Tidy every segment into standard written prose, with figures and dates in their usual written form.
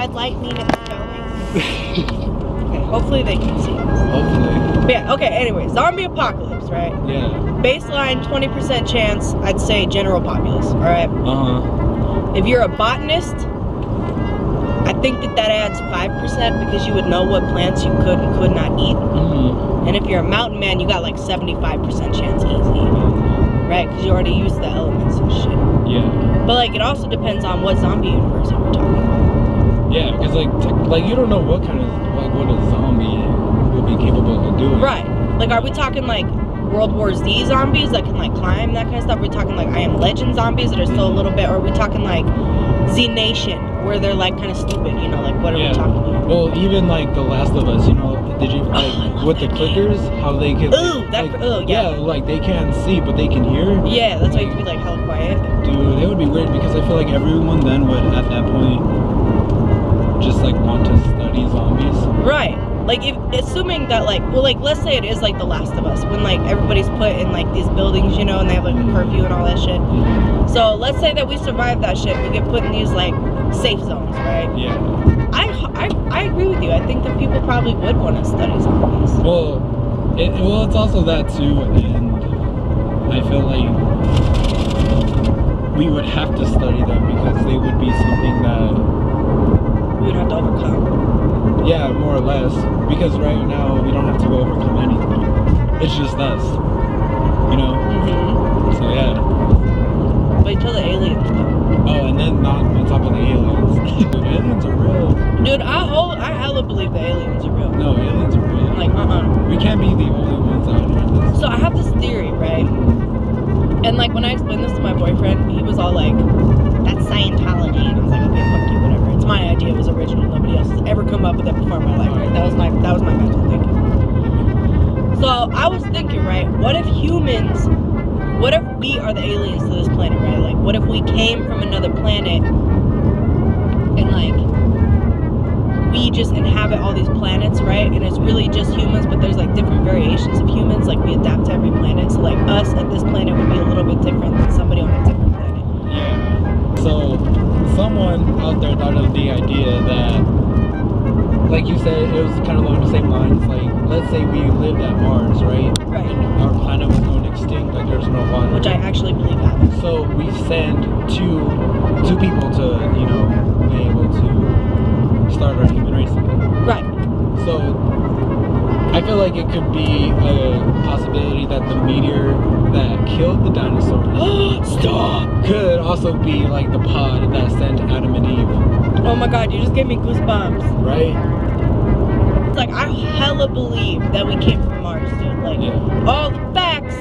red lightning and going. Okay, hopefully they can see us. Hopefully. But yeah, okay, anyway, zombie apocalypse, right? Yeah. Baseline 20% chance, I'd say general populace, alright? If you're a botanist, I think that adds 5% because you would know what plants you could and could not eat. And if you're a mountain man, you got like 75% chance easy. Right? Because you already used the elements and shit. Yeah. But like, it also depends on what zombie universe we're talking about. Yeah, because like you don't know what kind of, like what a zombie will be capable of doing. Right. Like, are we talking like World War Z zombies that can like climb, that kind of stuff? Are we talking like I Am Legend zombies that are still a little bit, or are we talking like Z Nation where they're like kind of stupid, you know, like what are we talking about? Well, even like The Last of Us, you know, did you like with the clickers, how they can yeah, like they can't see but they can hear? Yeah, that's why you have to be like hella quiet. Dude, it would be weird because I feel like everyone then would at that point just like want to study zombies. Right. Like, if assuming that like, well, like let's say it is like The Last of Us when like everybody's put in like these buildings, you know, and they have like a curfew and all that shit. So let's say that we survive that shit, we get put in these like safe zones, right? Yeah. I agree with you. I think that people probably would want to study zombies. Well, it's also that too, and I feel like we would have to study them because they would be something that we would have to overcome. Yeah, more or less. Because right now we don't have to overcome anything. It's just us, you know. So yeah. Wait till the aliens come. Oh, and then not on top of the aliens. Dude, aliens are real. Dude, I hella believe the aliens are real. No, aliens are real. Like, we can't be the only ones out here. So I have this theory, right? And like when I explained this to my boyfriend, he was all like, "That's Scientology," and I was like, "Okay, fuck you, whatever. It's my idea. It was original. Nobody else has ever come up with it before in my life, right? That was my mental thinking." So I was thinking, right? What if we are the aliens to this planet, right? Like, what if we came from another planet and like we just inhabit all these planets, right? And it's really just humans, but there's like different variations of humans. Like we adapt to every planet. So like us at this planet would be a little bit different than somebody on a different planet. Yeah. So someone out there thought of the idea that, like you said, it was kind of along the same lines. Like, let's say we lived at Mars, right? Right. And our planet was going extinct. Like there's no water. Which I actually believe happens. So we send two people to, you know, be able to start our human race again. Right. So I feel like it could be a possibility that the meteor that killed the dinosaurs could also be like the pod that sent Adam and Eve. Oh my god, you just gave me goosebumps. Right? Like, I hella believe that we came from Mars, dude. Like, all the facts,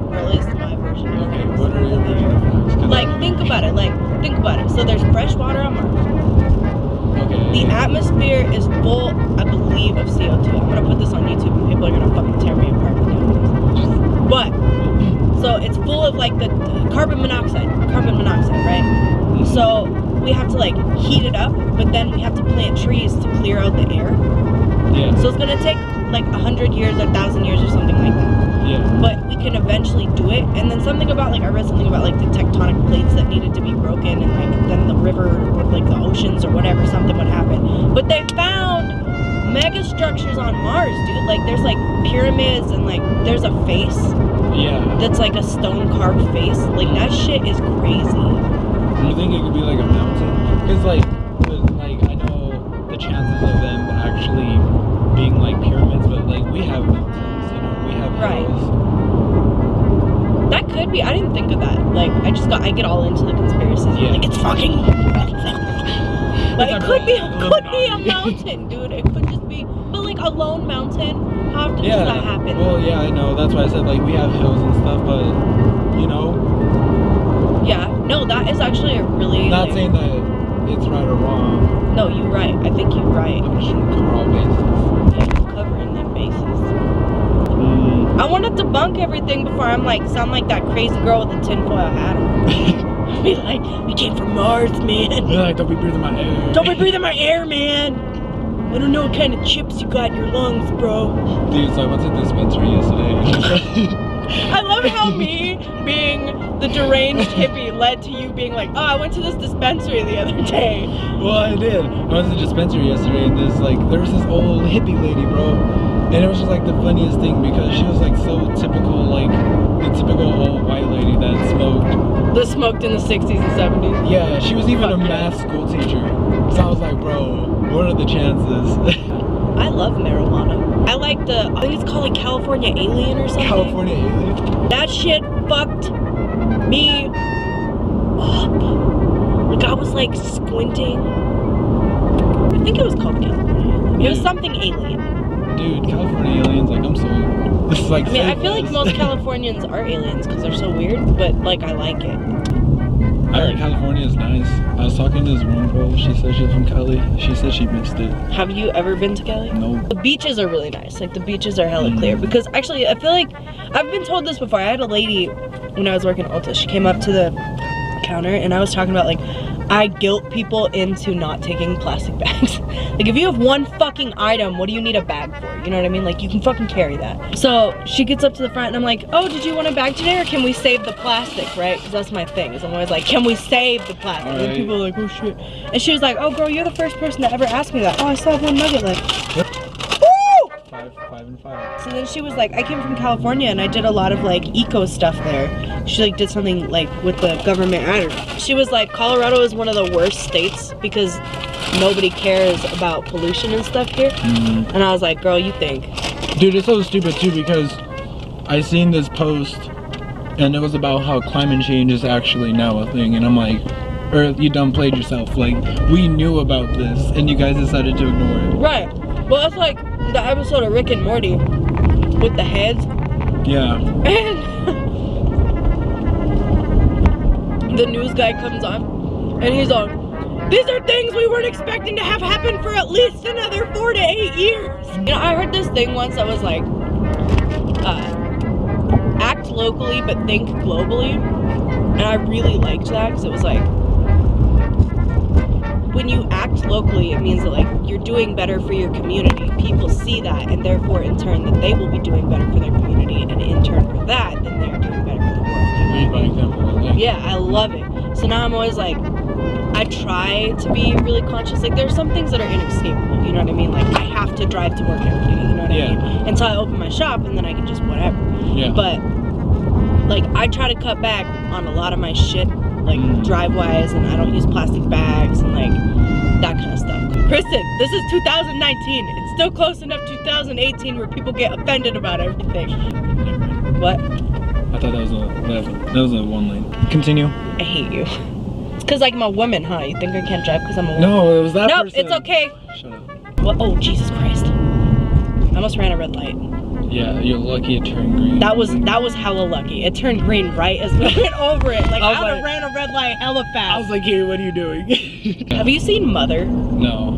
or at least my version of Okay, facts. what are your version of facts? Like, think about it. So there's fresh water on Mars. Okay. The atmosphere is full, I believe, of CO2. I'm gonna put this on YouTube and people are gonna fucking tear me apart for doing this. But, so it's full of like the carbon monoxide, right? So we have to like heat it up, but then we have to plant trees to clear out the air. Yeah. So it's gonna take like 100 years, 1,000 years or something like that. Yeah. But we can eventually do it. And then something about like, I read something about like the tectonic plates that needed to be broken, and like then the river or like the oceans or whatever, something would happen. But they found mega structures on Mars, dude. Like there's like pyramids and like there's a face. Yeah. That's like a stone carved face. Like that shit is crazy. You think it could be like a mountain? Because like I know the chances of them actually being like pyramids, but like we have mountains, you know, we have hills. That could be. I didn't think of that. Like I get all into the conspiracies. Yeah. Like it's fucking. But it could be a mountain, dude. It could just be, but like a lone mountain. How often does that happen? Well, yeah, I know. That's why I said like we have hills and stuff, but you know. Yeah. No, that is actually a really. Not saying that it's right or wrong. No, you're right. I think you're right. I'm just trying to cover all bases. Yeah, you're covering them bases. I want to debunk everything before I'm like sound like that crazy girl with the tinfoil hat on. Be like, we came from Mars, man. You're like, don't be breathing my air. Don't be breathing my air, man. I don't know what kind of chips you got in your lungs, bro. Dude, so I went to the dispensary yesterday. I love how me being the deranged hippie led to you being like, oh, I went to this dispensary the other day. Well, I did. I went to the dispensary yesterday, and there was this old hippie lady, bro. And it was just like the funniest thing because she was like so typical, like the typical old white lady that smoked. That smoked in the 60s and 70s. Yeah, she was even a math school teacher. So I was like, bro, what are the chances? I love marijuana. I like I think it's called like California Alien or something. California Alien? That shit fucked me up. Like I was like squinting. I think it was called California Alien. It was something alien. Dude, California Aliens, like I'm sold. This is like. I mean, I feel like most Californians are aliens because they're so weird, but like I like it. I heard California is nice. I was talking to this one girl. She said she's from Cali. She said she missed it. Have you ever been to Cali? No. The beaches are really nice. Like the beaches are hella clear. Because actually, I feel like I've been told this before. I had a lady when I was working at Ulta. She came up to the counter and I was talking about like I guilt people into not taking plastic bags. Like if you have one fucking item, what do you need a bag for? You know what I mean? Like you can fucking carry that. So she gets up to the front and I'm like, oh, did you want a bag today or can we save the plastic, right? Because that's my thing. Is I'm always like, can we save the plastic? Right. And people are like, oh shit. And she was like, oh girl, you're the first person to ever ask me that. Oh, I still have one nugget left. Yep. Woo! 5 and 5. So then she was like, I came from California and I did a lot of like eco stuff there. She like did something like with the government, I don't know. She was like, Colorado is one of the worst states because nobody cares about pollution and stuff here. And I was like, girl, you think. Dude, it's so stupid too because I seen this post and it was about how climate change is actually now a thing and I'm like, Earth, you done played yourself. Like, we knew about this and you guys decided to ignore it. Right. Well, that's like the episode of Rick and Morty with the heads. Yeah. And the news guy comes on and he's on, these are things we weren't expecting to have happen for at least another 4 to 8 years. You know, I heard this thing once that was like, act locally but think globally. And I really liked that because it was like, when you act locally, it means that like you're doing better for your community. People see that and therefore in turn that they will be doing better for their community and in turn for that, then they're doing better for the world. Lead by example. Yeah, I love it. So now I'm always like, I try to be really conscious. Like there's some things that are inescapable, you know what I mean? Like I have to drive to work every day, you know what I mean? Until I open my shop and then I can just whatever. Yeah. But like I try to cut back on a lot of my shit, like drive-wise, and I don't use plastic bags and like that kind of stuff. Kristen, this is 2019. It's still close enough 2018 where people get offended about everything. What? I thought that was a one lane. Continue. I hate you. It's because like I'm a woman, huh? You think I can't drive because I'm a woman? No, it was that Nope, person. it's okay. Shut up. What? Oh, Jesus Christ. I almost ran a red light. Yeah, you're lucky it turned green. That was hella lucky. It turned green right as we went over it. Like I would have ran a red light hella fast. I was like, hey, what are you doing? Have you seen Mother? No.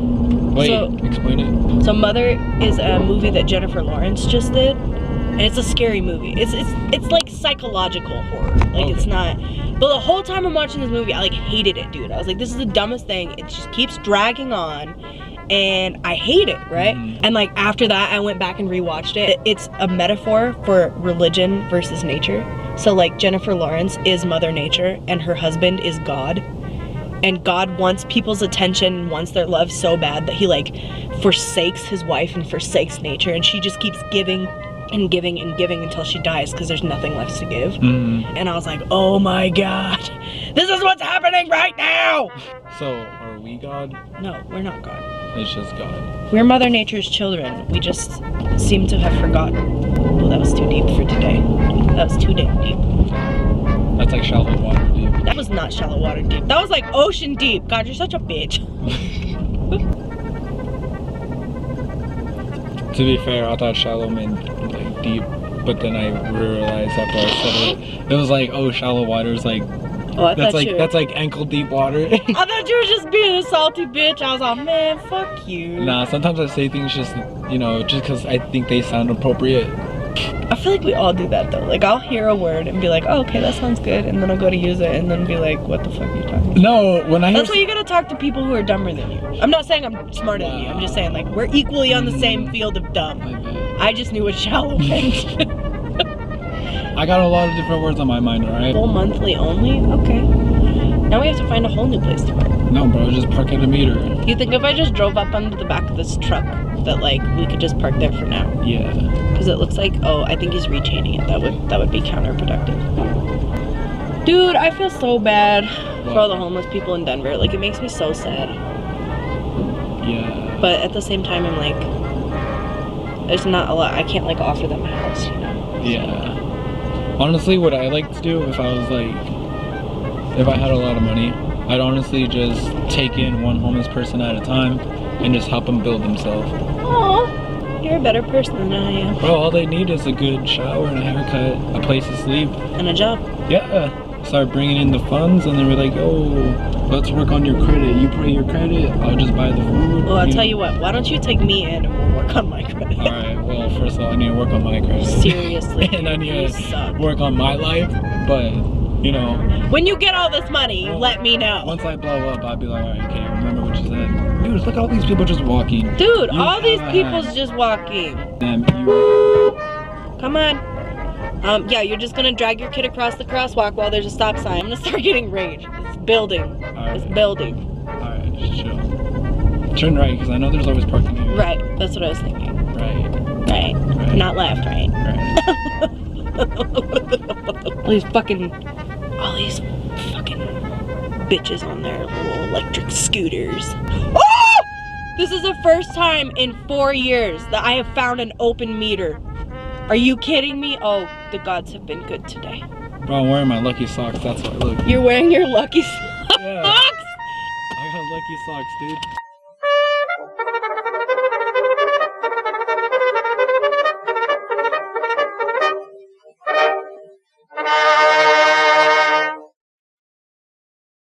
Wait, explain it. So Mother is a movie that Jennifer Lawrence just did. And it's a scary movie. It's like psychological horror. Like it's not. But the whole time I'm watching this movie, I like hated it, dude. I was like, this is the dumbest thing. It just keeps dragging on. And I hate it, right? And like after that, I went back and rewatched it. It's a metaphor for religion versus nature. So like Jennifer Lawrence is Mother Nature and her husband is God. And God wants people's attention, wants their love so bad that he like forsakes his wife and forsakes nature. And she just keeps giving and giving and giving until she dies because there's nothing left to give. And I was like, oh my God, this is what's happening right now. So are we God? No, we're not God. It's just God. We're Mother Nature's children. We just seem to have forgotten. Oh, that was too deep for today. That was too damn deep. That's like shallow water deep. That was not shallow water deep. That was like ocean deep. God, you're such a bitch. To be fair, I thought shallow meant like deep, but then I realized after I said it, it was like, oh, shallow water is like, Oh, that's like ankle deep water. I thought you were just being a salty bitch. I was like, man, fuck you. Nah, sometimes I say things just, you know, just because I think they sound appropriate. I feel like we all do that though. Like I'll hear a word and be like, oh, okay, that sounds good, and then I'll go to use it and then be like, what the fuck are you talking about? No, when I That's why you gotta talk to people who are dumber than you. I'm not saying I'm smarter than you. I'm just saying like we're equally on the same field of dumb. I just knew what shallow meant. I got a lot of different words on my mind, alright? Full monthly only? Okay. Now we have to find a whole new place to park. No, bro, just park at a meter. You think if I just drove up under the back of this truck that like we could just park there for now? Yeah. Because it looks like, oh, I think he's rechaining it. That would be counterproductive. Dude, I feel so bad for all the homeless people in Denver. Like, it makes me so sad. Yeah. But at the same time, I'm like, there's not a lot. I can't like offer them a house, you know? Yeah. Honestly, what I like to do if I was like, if I had a lot of money, I'd honestly just take in one homeless person at a time and just help them build themselves. Aw, you're a better person than I am. Bro, all they need is a good shower and a haircut, a place to sleep. And a job. Yeah. Start bringing in the funds and then we're like, oh, let's work on your credit. You pay your credit, I'll just buy the food. Well, I'll tell you what, why don't you take me in and we'll work on my credit? Alright, well, first of all, I need to work on my credit. Seriously. And I need to work on my life, but, you know. When you get all this money, let me know. Once I blow up, I'll be like, alright, okay, remember what you said. Dude, look at all these people just walking. Dude, all these people's just walking. Damn, Come on. Yeah, you're just gonna drag your kid across the crosswalk while there's a stop sign. I'm gonna start getting rage. It's building. Right. It's building. Alright, just chill. Turn right, because I know there's always parking here. Right, that's what I was thinking. Right. Right. Not left, right? Right. all these fucking bitches on their little electric scooters. Oh! This is the first time in 4 years that I have found an open meter. Are you kidding me? Oh, the gods have been good today. Bro, I'm wearing my lucky socks, that's why. Look. You're wearing your lucky socks? Yeah. I got lucky socks, dude.